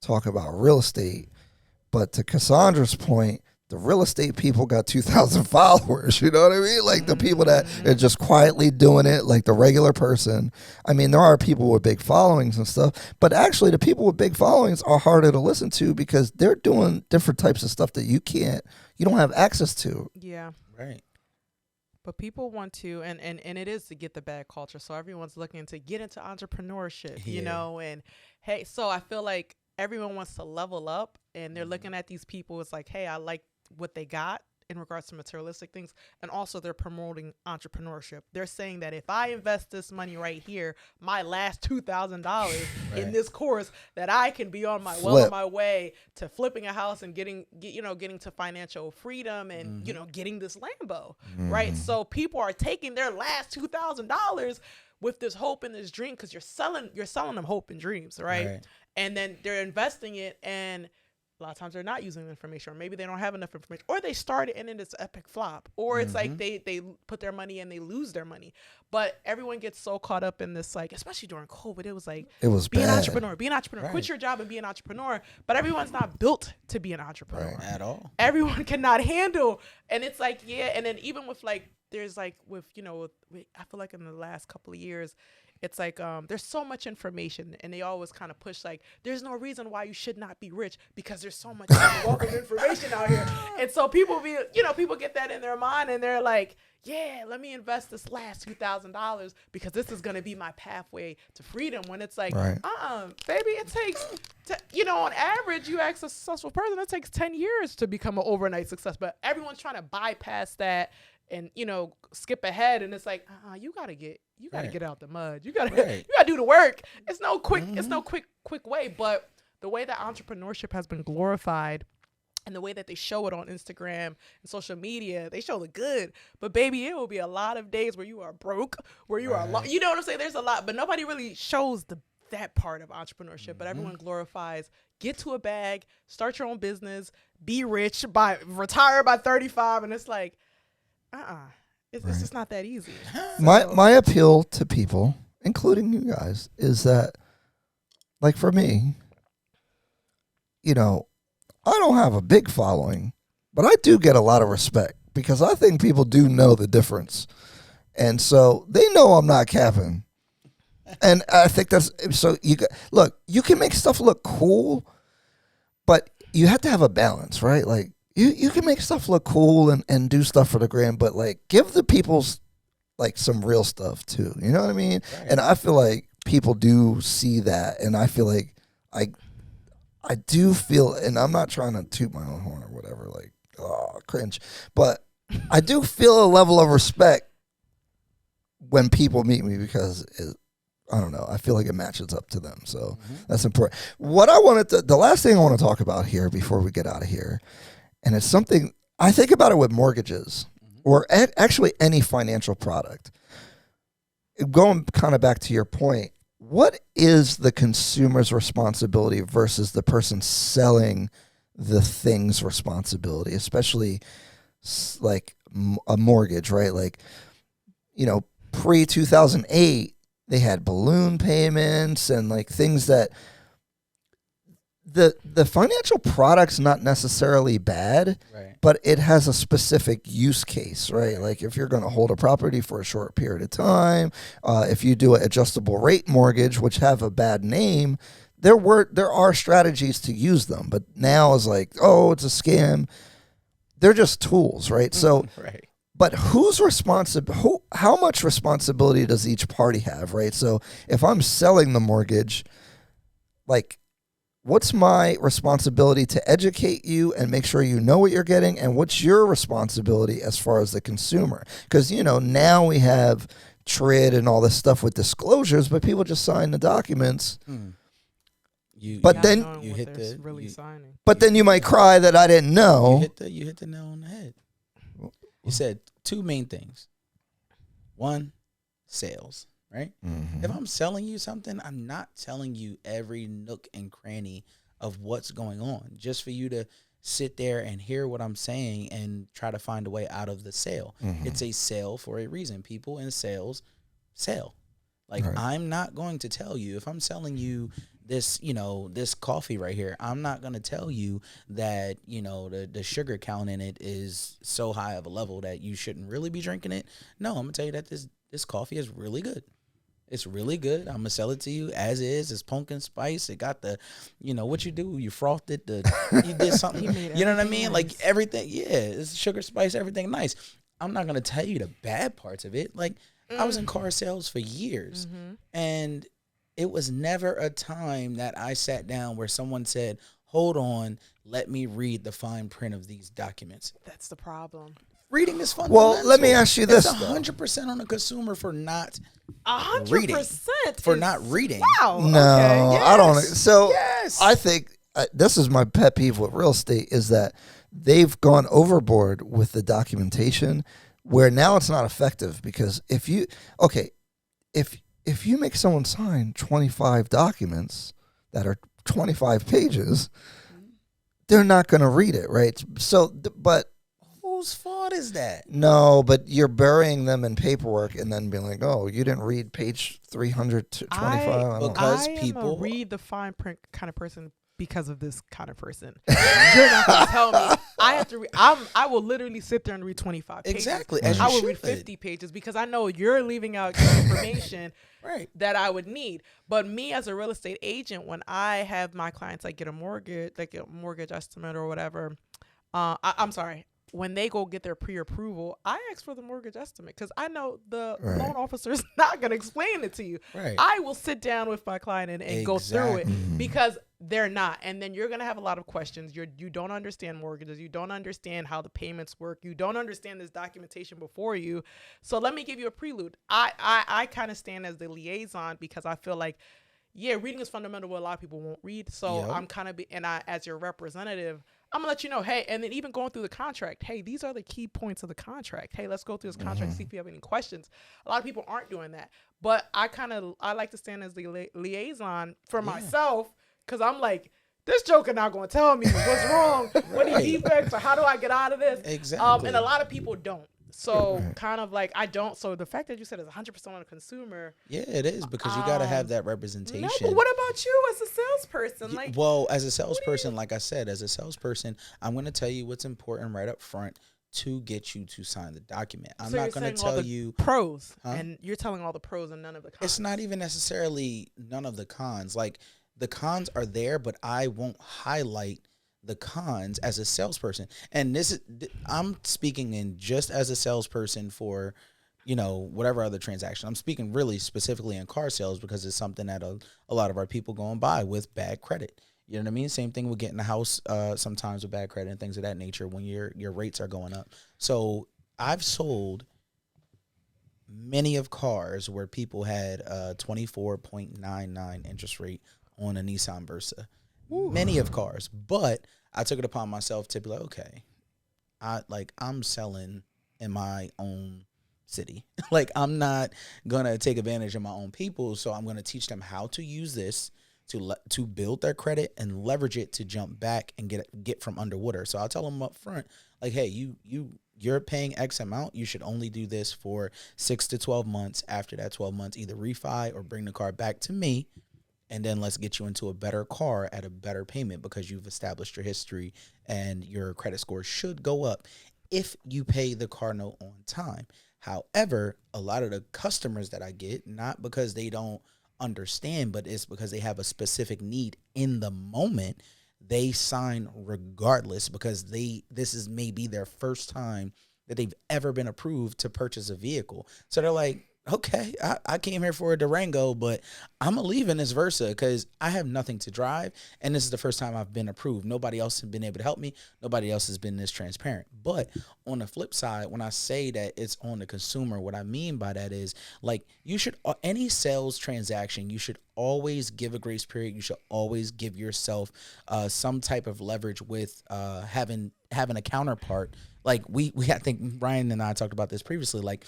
talk about real estate, but to Cassandra's point, the real estate people got 2,000 followers, you know what I mean? Like the people that are just quietly doing it, like the regular person. I mean, there are people with big followings and stuff, but actually the people with big followings are harder to listen to, because they're doing different types of stuff that you don't have access to. Yeah. Right. But people want to, and it is to get the bag culture. So everyone's looking to get into entrepreneurship, you know, and hey, so I feel like everyone wants to level up, and they're looking at these people. It's like, hey, I like what they got in regards to materialistic things. And also they're promoting entrepreneurship. They're saying that if I invest this money right here, my last $2,000 in this course, that I can be on my way to flipping a house and getting to financial freedom and, you know, getting this Lambo, right? So people are taking their last $2,000 with this hope and this dream, because you're selling them hope and dreams, right? And then they're investing it, and a lot of times they're not using the information, or maybe they don't have enough information, or they start it and then it's epic flop, or it's like they put their money and they lose their money. But everyone gets so caught up in this, like, especially during COVID, it was be an entrepreneur, quit your job and be an entrepreneur. But everyone's not built to be an entrepreneur at all. Everyone cannot handle, and it's like, and then even with like, there's like with, you know, I feel like in the last couple of years, it's like there's so much information, and they always kind of push like, there's no reason why you should not be rich, because there's so much wealth of information out here. And so people get that in their mind, and they're like, yeah, let me invest this last $2,000 because this is going to be my pathway to freedom. When it's like, baby, it takes, on average, you ask a successful person, it takes 10 years to become an overnight success. But everyone's trying to bypass that and, skip ahead. And it's like, you got to get out the mud. You got to do the work. It's no quick way. But the way that entrepreneurship has been glorified And the way that they show it on Instagram and social media, they show the good. But baby, it will be a lot of days where you are broke, where you are, you know what I'm saying? There's a lot, but nobody really shows that part of entrepreneurship. But everyone glorifies, get to a bag, start your own business, be rich, retire by 35. And it's like, it's just not that easy. My appeal to people, including you guys, is that, like for me, you know, I don't have a big following, but I do get a lot of respect because I think people do know the difference. And so they know I'm not capping. And I think that's, so you can make stuff look cool, but you have to have a balance, right? Like you can make stuff look cool and do stuff for the gram, but like give the people's like some real stuff too. You know what I mean? Right. And I feel like people do see that. And I feel like I do feel, and I'm not trying to toot my own horn or whatever, like, oh, cringe. But I do feel a level of respect when people meet me because, I don't know, I feel like it matches up to them. So that's important. What I wanted to, the last thing I want to talk about here before we get out of here, and it's something, I think about it with mortgages or actually any financial product. Going kind of back to your point, what is the consumer's responsibility versus the person selling the thing's responsibility, especially like a mortgage, right? Like, you know, pre-2008, they had balloon payments and like things that the financial product's not necessarily bad, right, but it has a specific use case, right? Like if you're going to hold a property for a short period of time, if you do an adjustable rate mortgage, which have a bad name, there are strategies to use them. But now is like, oh, it's a scam. They're just tools, right? So, right. But who's responsible? How much responsibility does each party have, right? So if I'm selling the mortgage, like, what's my responsibility to educate you and make sure you know what you're getting? And what's your responsibility as far as the consumer? Because, you know, now we have TRID and all this stuff with disclosures, but people just sign the documents. Then you might cry that I didn't know. You hit the nail on the head. You said two main things. One, sales. Right? Mm-hmm. If I'm selling you something, I'm not telling you every nook and cranny of what's going on just for you to sit there and hear what I'm saying and try to find a way out of the sale. Mm-hmm. It's a sale for a reason. People in sales sell. Like, right. I'm not going to tell you, if I'm selling you this, you know, this coffee right here, I'm not going to tell you that, you know, the sugar count in it is so high of a level that you shouldn't really be drinking it. No, I'm going to tell you that this coffee is really good. It's really good. I'm going to sell it to you as is. It's pumpkin spice. It got the, you know, what you do, you frothed it, you did something. You know what I mean? Nice. Like everything, yeah, it's sugar spice, everything nice. I'm not going to tell you the bad parts of it. Like, I was in car sales for years, and it was never a time that I sat down where someone said, hold on, let me read the fine print of these documents. That's the problem. Reading is fundamental. Well, let me ask you this. It's 100% on the consumer for not 100% reading. For not reading. Wow. No, okay. Yes. I don't. So yes. I think this is my pet peeve with real estate is that they've gone overboard with the documentation where now it's not effective because if you make someone sign 25 documents that are 25 pages, they're not going to read it, right? So, but whose fault is that? No, but you're burying them in paperwork and then being like, oh, you didn't read page 325. Because I people am a read the fine print kind of person because of this kind of person. You're not going to tell me. I have to read. I will literally sit there and read 25 pages. Exactly. I will read 50 pages because I know you're leaving out information right. that I would need. But me as a real estate agent, when I have my clients like get a mortgage, like a mortgage estimate or whatever, I'm sorry. When they go get their pre-approval, I ask for the mortgage estimate because I know the loan officer is not going to explain it to you. Right. I will sit down with my client and go through it because they're not. And then you're going to have a lot of questions. You don't understand mortgages. You don't understand how the payments work. You don't understand this documentation before you. So let me give you a prelude. I kind of stand as the liaison because I feel like yeah, reading is fundamental, but a lot of people won't read. So Yep. I'm kind of, and I, as your representative, I'm gonna let you know, hey, and then even going through the contract, hey, these are the key points of the contract. Hey, let's go through this contract, see if you have any questions. A lot of people aren't doing that, but I like to stand as the liaison for myself, because I'm like, this joker not gonna tell me what's wrong, what are defects, or how do I get out of this? Exactly. And a lot of people don't. So kind of like I don't. So the fact that you said it's 100% on the consumer. Yeah, it is, because you got to have that representation. No, but what about you as a salesperson? Like, well, as a salesperson, like I said, as a salesperson, I'm going to tell you what's important right up front to get you to sign the document. I'm not going to tell you pros, and you're telling all the pros and none of the cons. It's not even necessarily none of the cons. Like, the cons are there, but I won't highlight the cons as a salesperson. And this is, I'm speaking in just as a salesperson for, you know, whatever other transaction. I'm speaking really specifically in car sales, because it's something that a lot of our people go and buy with bad credit. You know what I mean? Same thing with getting a house sometimes with bad credit and things of that nature when your rates are going up. So I've sold many of cars where people had a 24.99 interest rate on a Nissan Versa. Ooh. Many of cars, but I took it upon myself to be like, okay, I'm selling in my own city. Like, I'm not gonna take advantage of my own people, so I'm gonna teach them how to use this to build their credit and leverage it to jump back and get from underwater. So I'll tell them up front, like, hey, you're paying X amount. You should only do this for 6 to 12 months. After that 12 months, either refi or bring the car back to me. And then let's get you into a better car at a better payment, because you've established your history and your credit score should go up if you pay the car note on time. However, a lot of the customers that I get, not because they don't understand, but it's because they have a specific need in the moment, they sign regardless, because this is maybe their first time that they've ever been approved to purchase a vehicle. So they're like, okay, I came here for a Durango, but I'm going to leave in this Versa because I have nothing to drive, and this is the first time I've been approved. Nobody else has been able to help me. Nobody else has been this transparent. But on the flip side, when I say that it's on the consumer, what I mean by that is, like, you should, any sales transaction, you should always give a grace period. You should always give yourself some type of leverage with having a counterpart. Like, we I think Ryan and I talked about this previously, like,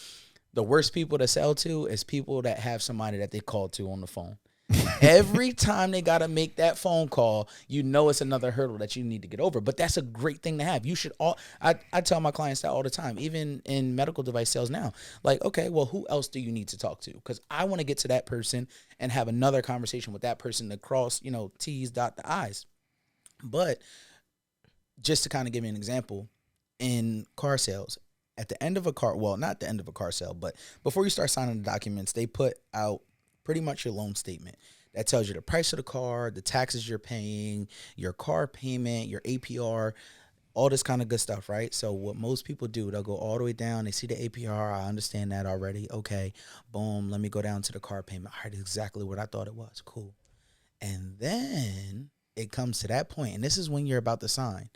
the worst people to sell to is people that have somebody that they call to on the phone. Every time they got to make that phone call, you know it's another hurdle that you need to get over. But that's a great thing to have. You should I tell my clients that all the time, even in medical device sales now. Like, okay, well, who else do you need to talk to? Because I want to get to that person and have another conversation with that person to cross, T's, dot the I's. But just to kind of give you an example, in car sales, at the end of a car, well, not the end of a car sale, but before you start signing the documents, they put out pretty much your loan statement that tells you the price of the car, the taxes you're paying, your car payment, your APR, all this kind of good stuff, right? So what most people do, they'll go all the way down. They see the APR. I understand that already. Okay, boom, let me go down to the car payment. All right, exactly what I thought it was. Cool. And then it comes to that point, and this is when you're about to sign.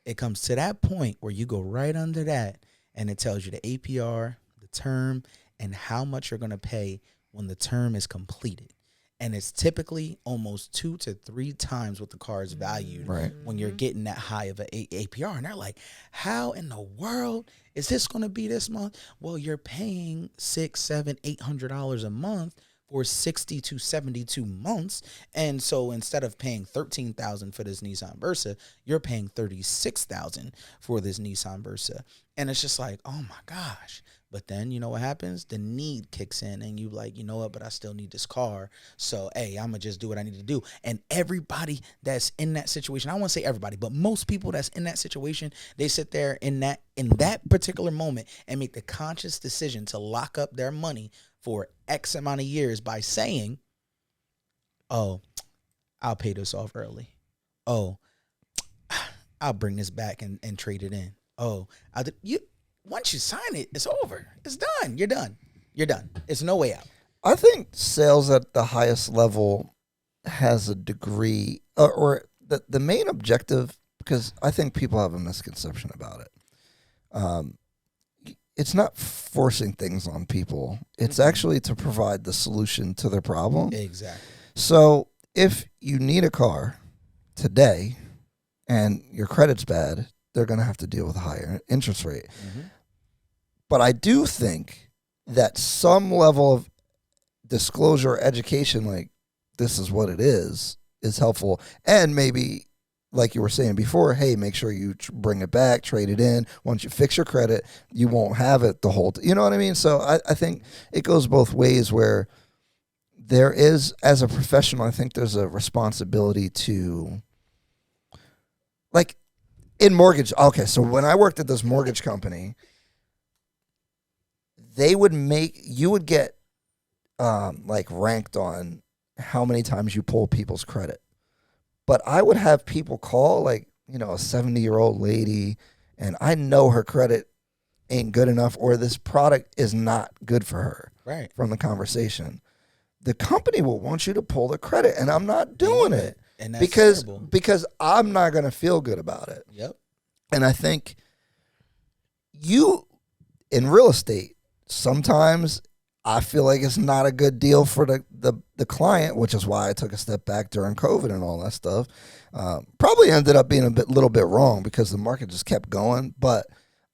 It comes to that point where you go right under that, and it tells you the APR, the term, and how much you're going to pay when the term is completed. And it's typically almost 2 to 3 times what the car is valued when you're getting that high of an APR. And they're like, how in the world is this going to be this month? Well, you're paying $600, $700, $800 a month for 60 to 72 months. And so instead of paying $13,000 for this Nissan Versa, you're paying $36,000 for this Nissan Versa. And it's just like, oh my gosh. But then you know what happens? The need kicks in, and you like, you know what, but I still need this car. So, hey, I'm going to just do what I need to do. And everybody that's in that situation, I won't say everybody, but most people that's in that situation, they sit there in that particular moment and make the conscious decision to lock up their money for X amount of years by saying, oh, I'll pay this off early. Oh, I'll bring this back and trade it in. Oh, once you sign it, it's over. It's done. You're done. You're done. It's no way out. I think sales at the highest level has a degree, or the main objective, because I think people have a misconception about it. It's not forcing things on people. It's actually to provide the solution to their problem. Exactly. So if you need a car today and your credit's bad, they're going to have to deal with a higher interest rate. Mm-hmm. But I do think that some level of disclosure or education, like this is what it is helpful. And maybe, like you were saying before, hey, make sure you bring it back, trade it in. Once you fix your credit, you won't have it the whole you know what I mean? So I think it goes both ways where there is, as a professional, I think there's a responsibility to, like, in mortgage. Okay, so when I worked at this mortgage company, you would get like ranked on how many times you pull people's credit. But I would have people call, like, a 70-year-old lady, and I know her credit ain't good enough, or this product is not good for her. Right. From the conversation, the company will want you to pull the credit, and I'm not doing it. And that's terrible. Because I'm not going to feel good about it. Yep. And I think in real estate, sometimes I feel like it's not a good deal for the client, which is why I took a step back during COVID and all that stuff. Probably ended up being a little bit wrong because the market just kept going. But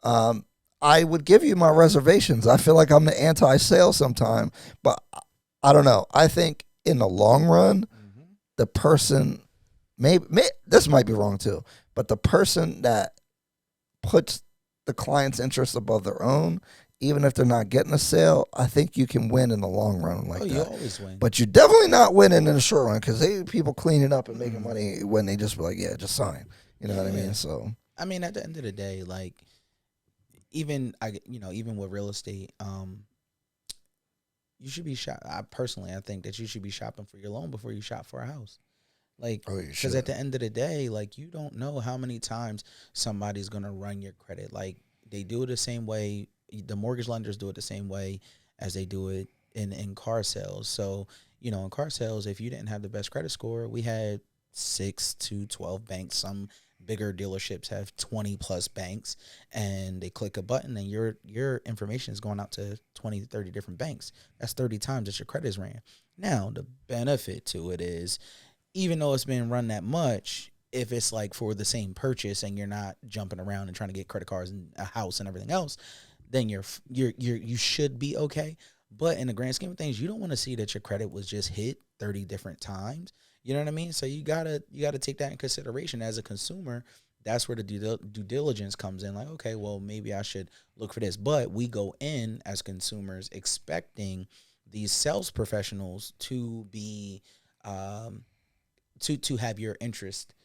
I would give you my reservations. I feel like I'm the anti-sale sometime, but I don't know. I think in the long run, the person, maybe this might be wrong too, but the person that puts the client's interests above their own, even if they're not getting a sale, I think you can win in the long run like that. You always win. But you're definitely not winning in the short run because people cleaning up and making money when they just be like, yeah, just sign. You know what I mean? So I mean, at the end of the day, like, even with real estate, you should be I think that you should be shopping for your loan before you shop for a house. Like, because at the end of the day, like, you don't know how many times somebody's going to run your credit. Like, they do it the same way. The mortgage lenders do it the same way as they do it in car sales. So, in car sales, if you didn't have the best credit score, we had 6 to 12 banks. Some bigger dealerships have 20 plus banks, and they click a button and your information is going out to 20 to 30 different banks. That's 30 times that your credit is ran. Now, the benefit to it is, even though it's been run that much, if it's like for the same purchase and you're not jumping around and trying to get credit cards and a house and everything else, then you should be okay. But in the grand scheme of things, you don't want to see that your credit was just hit 30 different times. You know what I mean? So you gotta take that in consideration as a consumer. That's where the due diligence comes in. Like, okay, well, maybe I should look for this. But we go in as consumers expecting these sales professionals to be to have your interest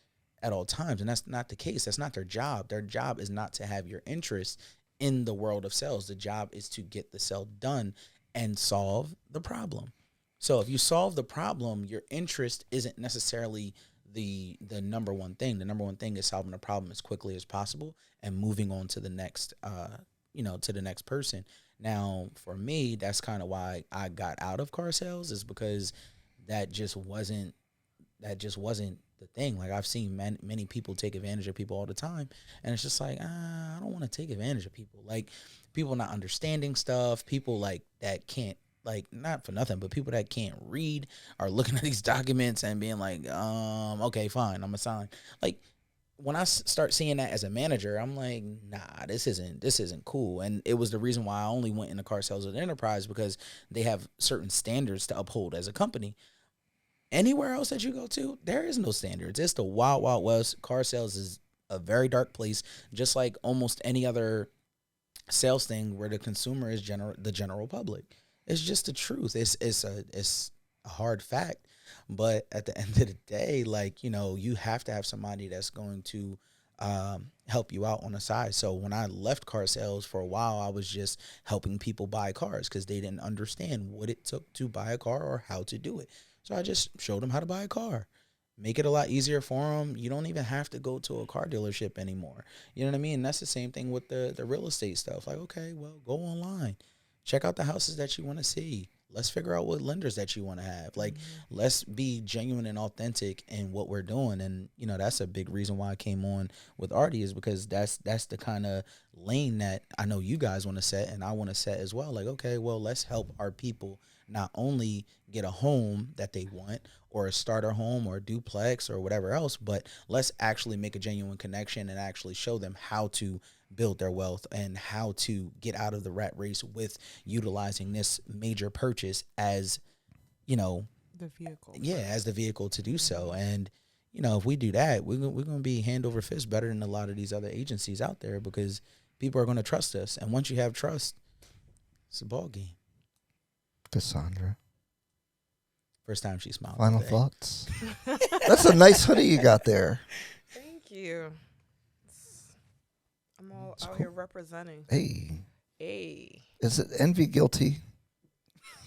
at all times, and that's not the case. That's not their job. Their job is not to have your interest in the world of sales. The job is to get the sale done and solve the problem. So if you solve the problem, your interest isn't necessarily the number one thing. The number one thing is solving the problem as quickly as possible and moving on to the next to the next person. Now, for me, that's kind of why I got out of car sales, is because that just wasn't the thing. Like, I've seen many people take advantage of people all the time, and it's just like, I don't want to take advantage of people. Like, people not understanding stuff, people like that can't, like, not for nothing, but people that can't read are looking at these documents and being like, okay, fine, I'm gonna sign. Like, when I start seeing that as a manager, I'm like, nah, this isn't cool. And it was the reason why I only went into car sales at Enterprise, because they have certain standards to uphold as a company. Anywhere else that you go to, there is no standards. It's the wild, wild west. Car sales is a very dark place, just like almost any other sales thing where the consumer is the general public. It's just the truth. It's a hard fact. But at the end of the day, like, you have to have somebody that's going to help you out on the side. So when I left car sales for a while, I was just helping people buy cars because they didn't understand what it took to buy a car or how to do it. So I just showed them how to buy a car, make it a lot easier for them. You don't even have to go to a car dealership anymore. You know what I mean? And that's the same thing with the real estate stuff. Like, okay, well, go online, check out the houses that you want to see. Let's figure out what lenders that you want to have. Like, let's be genuine and authentic in what we're doing. And, that's a big reason why I came on with Ardhi, is because that's the kind of lane that I know you guys want to set and I want to set as well. Like, okay, well, let's help our people not only get a home that they want or a starter home or a duplex or whatever else, but let's actually make a genuine connection and actually show them how to build their wealth and how to get out of the rat race with utilizing this major purchase as, The vehicle. yeah, as the vehicle to do so. And, if we do that, we're going to be hand over fist better than a lot of these other agencies out there, because people are going to trust us. And once you have trust, it's a ball game. Cassandra, First time she smiled. final today. thoughts? That's a nice hoodie you got there. Thank you. I'm all It's out cool. here representing. Hey, Hey. is it Envy guilty?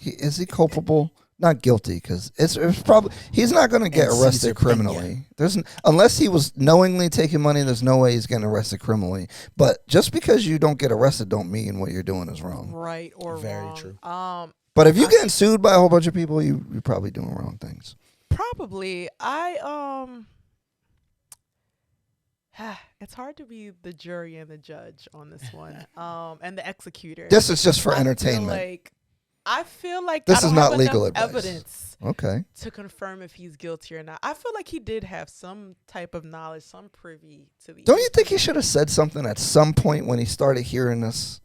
Is he culpable? Not guilty, because it's probably he's not going to get And arrested Caesar criminally. Unless he was knowingly taking money. There's no way he's getting arrested criminally. But just because you don't get arrested, don't mean what you're doing is wrong. Right or Very wrong. true. But if you're getting sued by a whole bunch of people, you're probably doing wrong things. Probably. It's hard to be the jury and the judge on this one. And the executor. This is just for I entertainment. feel like This I don't is not have legal enough advice. evidence Okay. to confirm if he's guilty or not. I feel like he did have some type of knowledge, some privy to the. Don't you think he should have said something at some point when he started hearing this?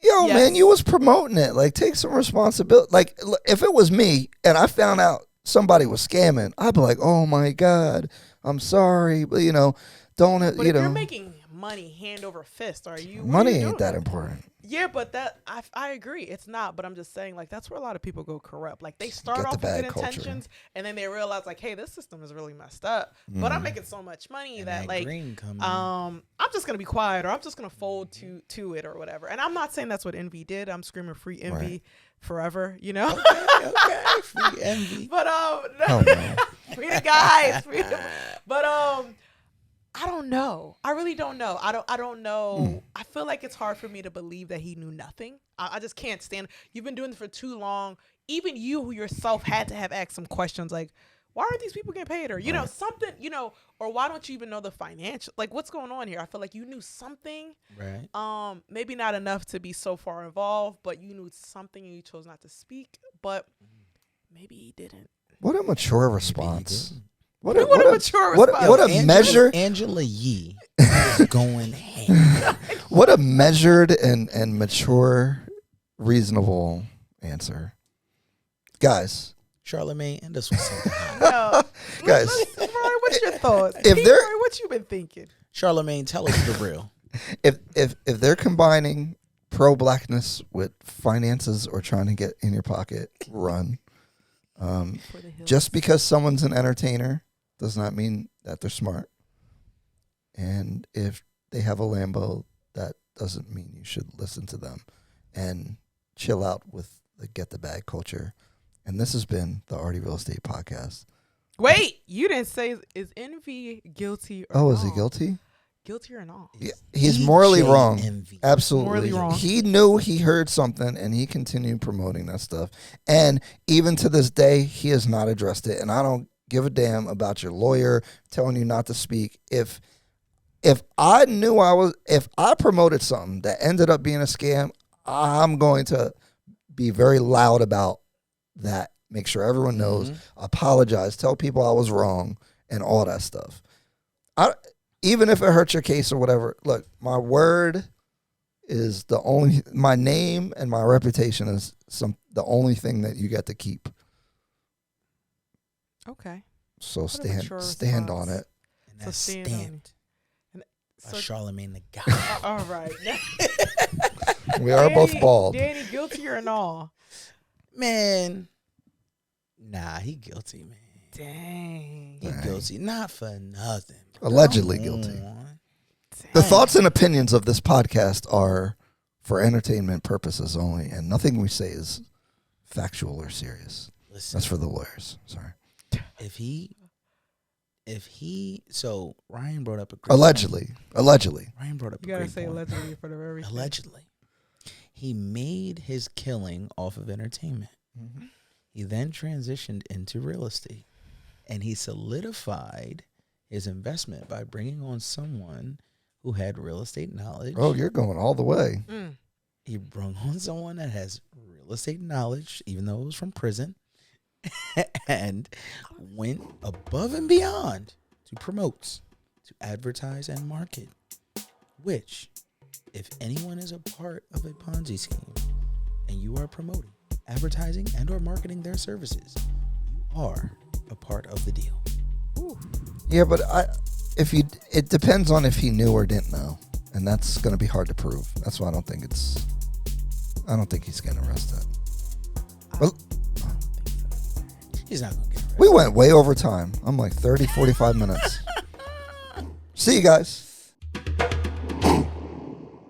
Yo, Yes. man, you was promoting it. Like, take some responsibility. Like, if it was me and I found out somebody was scamming, I'd be like, oh my God, I'm sorry. But, don't, But if you're making money hand over fist, are you? what are money you ain't doing? that important. Yeah, but I agree, it's not. But I'm just saying, like, that's where a lot of people go corrupt. Like, they start Get the off with bad good culture. intentions, and then they realize, like, hey, this system is really messed up. But I'm making so much money And that, like, green come in. I'm just gonna be quiet, or I'm just gonna fold to it, or whatever. And I'm not saying that's what Envy did. I'm screaming free Envy Right. forever, Okay, free envy. But Oh, no. free the guys. But I don't know. I really don't know. I don't know. I feel like it's hard for me to believe that he knew nothing. I just can't stand. You've been doing this for too long. Even you yourself had to have asked some questions like, why aren't these people getting paid? Or, something, or why don't you even know the financial, like, what's going on here? I feel like you knew something. Right. Maybe not enough to be so far involved, but you knew something and you chose not to speak. But maybe he didn't. What a mature response. What What a mature response. What a measured, Angela Yee is going ham. what a measured and mature, reasonable answer. Guys, Charlemagne, and this was something hot. No. Guys. Roy, what's your thoughts? If Roy, they're- what you been thinking? Charlemagne, tell us the real. if they're combining pro-blackness with finances or trying to get in your pocket, run. For the hills. Just because someone's an entertainer does not mean that they're smart. And if they have a Lambo, that doesn't mean you should listen to them and chill out with the get the bag culture. And this has been the Ardhi Real Estate Podcast. Wait, you didn't say is Envy guilty or Oh, not? is he guilty? Guilty or not? Yeah, he's DJ morally wrong. Envy. Absolutely. Morally wrong. He knew he heard something and he continued promoting that stuff. And even to this day, he has not addressed it. And I don't give a damn about your lawyer telling you not to speak. If I promoted something that ended up being a scam, I'm going to be very loud about that. Make sure everyone knows, apologize, tell people I was wrong and all that stuff. Even if it hurts your case or whatever, look, my word is my name and my reputation is the only thing that you get to keep. Okay. So What a mature stand on response. it. And So that's stand on stamped by So, Charlemagne the God. all right. We are both bald. Danny, guilty or no? Man, nah, he guilty, man. Dang. He Dang. guilty. Not for nothing. Allegedly Come guilty. on. The thoughts and opinions of this podcast are for entertainment purposes only, and nothing we say is factual or serious. Listen, That's for the lawyers. Sorry. if he, so Ryan brought up a great Allegedly. Ryan brought up You a gotta great say point. allegedly for the very Allegedly. He made his killing off of entertainment. He then transitioned into real estate, and he solidified his investment by bringing on someone who had real estate knowledge. Oh, you're going all the way. He brung on someone that has real estate knowledge, even though it was from prison, and went above and beyond to promote, to advertise and market, which, if anyone is a part of a Ponzi scheme and you are promoting, advertising, and or marketing their services, you are a part of the deal. Ooh. Yeah, but it depends on if he knew or didn't know, and that's going to be hard to prove. That's why I don't think he's getting arrested. Well, He's not going to get arrested. We went way over time. I'm like 30, 45 minutes. See you guys.